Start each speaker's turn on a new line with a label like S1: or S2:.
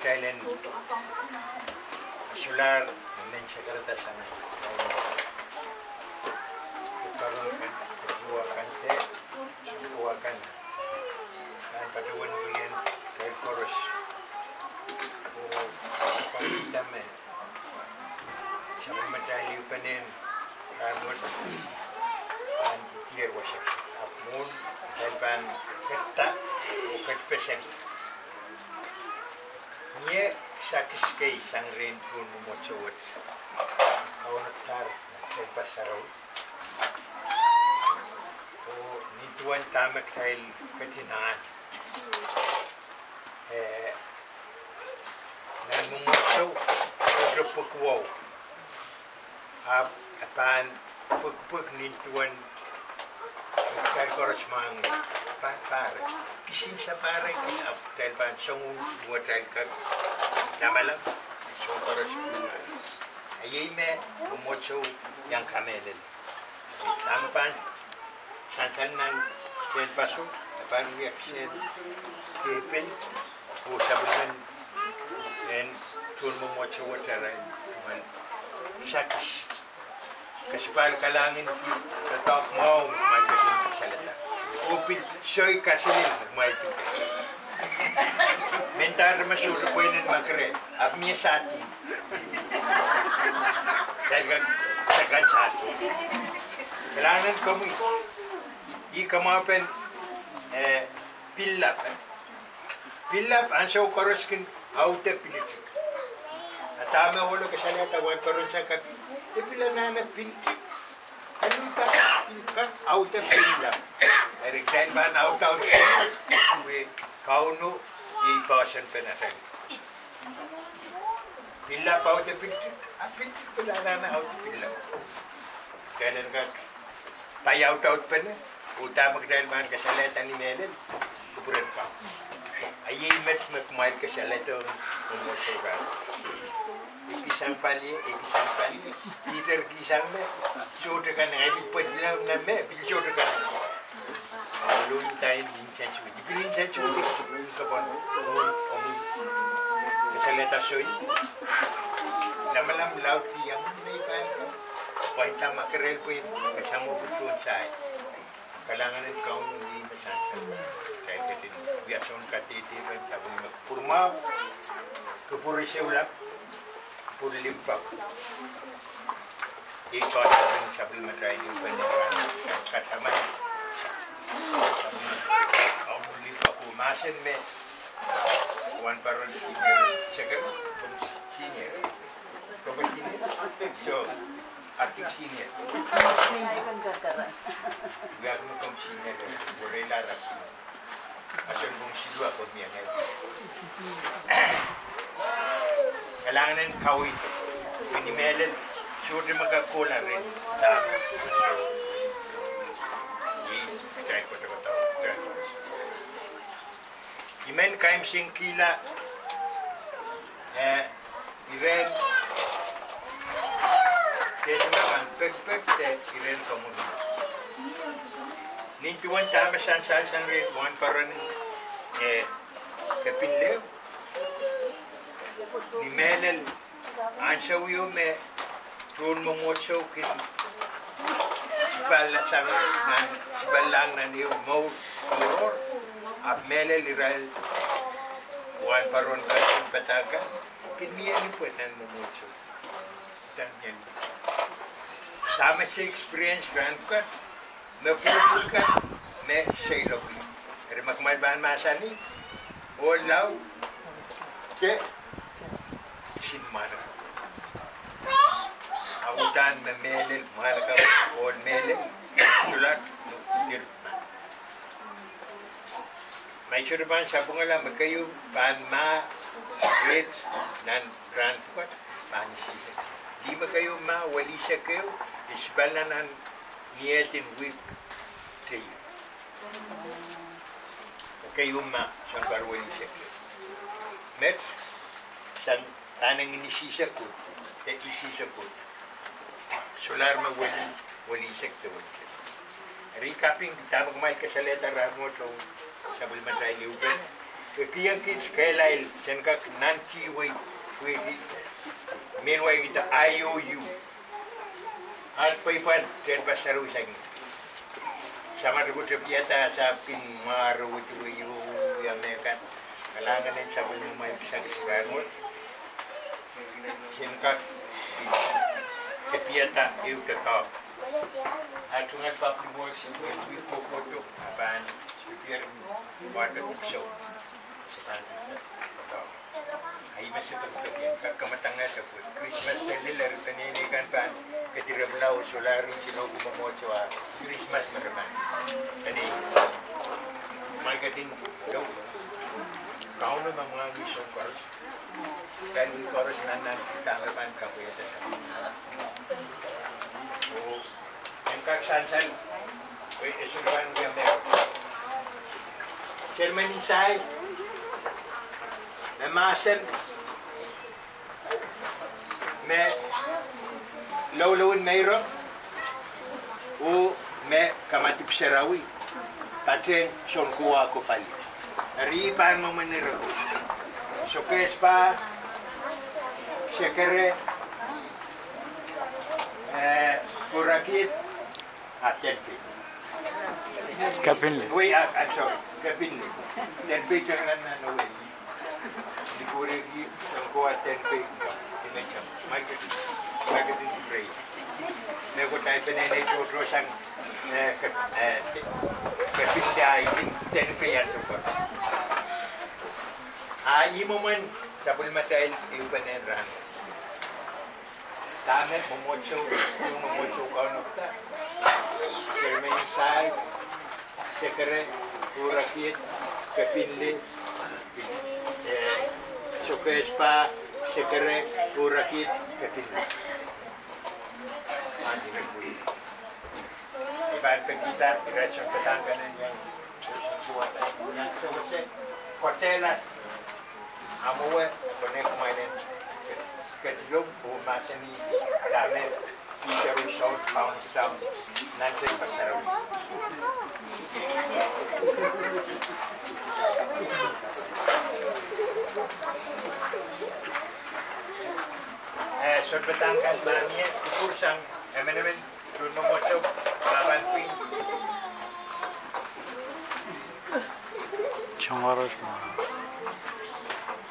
S1: Thailand solar men sekarang sana. Karon kan dua kante dua kan. Dan paduan bulan kail koros. Oh, kita me. Sabun matali upanen ramot dan tiar wasak. Apun kalban ketta ukat pesen. Nye sakis kay sangrin pun mochot. Kawan tar Sampah Sarawi. To nituan tamak kail ketinan. Nan mumotso to pukwo. Apan puk nituan kail koros mang par kisin sa pare kaya kail pan songun buat kail Namalam, so koros ayay me mumotso yang kamelin. Tampan santan nan sen paso, apan reaction tepel, o sabungan en tur mumotso wataran man sakis. Kasipal kalangin tatak mau manjakin salata. Upil soy kasilin magmaitin. Mentar masuk puinin makre, apnya sati. Dagang sekat sati. Kailangan kamu i kamapen pillap. Pillap ansaw koroskin auto pilit. Atama holo kesana tawan korosya kapi. Pila na pin. Ano ka auto pillap. Erik dan ban auto we kauno i passion penatan. Pilla pau de pintu, pintu pila na auto pilla. Kailan ka tay auto pen, uta magdal man ka saleta ni melen, kuburan pa. Ayay met mail ka saleta mo soga. Ikisang pali, Peter kisang me, sudah kan ngaji pedlam na me, bil sudah kan. Belum tahu insensi, dibeli insensi untuk sebelum kapan, om kesaleta soy. Lama-lama laut yang menaikkan, wanita makrel pun bersama betul saya. Kalangan kaum di macam saya kata biasa orang kata itu sabun kurma, kepuri seulap, kepuri limpak. Ikut sabun matrai di penyeran kata mana. Kaum limpak masin me, wan paron seger, senior. Kau sini, so arti sini. Biar kau sini, boleh lah. Asal fungsi dua kau ni yang ada. Kalangan kau itu, ini melen, sudah makan kola ren. Ini saya kau tahu. Imen kaim singkila, iren. Jadi memang pek iren komunis. Ni tuan tak macam sang red wan paran kepinlew. Ni melel ansau yo me turun memotso kin sibalang na niyo mau kolor ap melel iral wan paran kan petakan kin niya ni puedan memotso. Dan yan. Tama sa experience kan bukan, mepulukan, me shalom. Ada makmal bahan masa ni, olau, ke sin mana. Amutan memelel mana kau, ol melel, tulat dir. Mai surban sabungalah makayu bahan ma, red dan brand bukan bahan sih. Lima kayo ma, wali siya kayo, isbalanan niyatin whip tayo. Kayo ma, siyang wali siya kayo. Met, siyang tanang inisisa ko, isisa ko. Solar ma wali siya kayo. Recapping, tamang may kasaleta ramo ito, sabal matay liupan, Sekian kit kelail senkak nanti we meanwhile kita IOU. Alpaipan sen Sarawi sangi. Sama dengan terbiasa sapin maru itu yang mereka kalangan yang sabun rumah sangi sekarang. Senkak terbiasa itu tetap. Atungan papi bos lebih foto apaan biar wadah show. Ay masih betul yang kematangnya sebut Christmas tadi lalu tadi ini kan pan ketika belau solari kilo gumomocho Christmas mereka. Jadi marketing jauh. Kau ni mengambil sokor dan koros nanan kita mereka kau ya tetap. Oh, yang kaksan esuran yang ber. Chairman inside. Masen me lawlawan mayro o me Kamadipw Sarawi paten son kuwa ko pali ripan mo manero so kespa sekere kurakit atenpi
S2: Kapinli.
S1: we sorry kapinli dan picturean na no di kuregi sangko atenpi dimension marketing spray nego type na ito sang kapinda itin tenpe yan so far imo man sa pulmatail iupanen ran tamet momocho ka no ta Chairman side sekere kurakit kapinli Sokespa sekere kurakit kapinli mandi berbuih ibarat kita tidak sempetangkan yang buat yang selesai hotelan amuwe konek mainen ketlum masani dame Peter short pounds down nanti Sarawi sorbetangkan barangnya ukur sang emenemen turno mocho laban ping
S2: Chongaros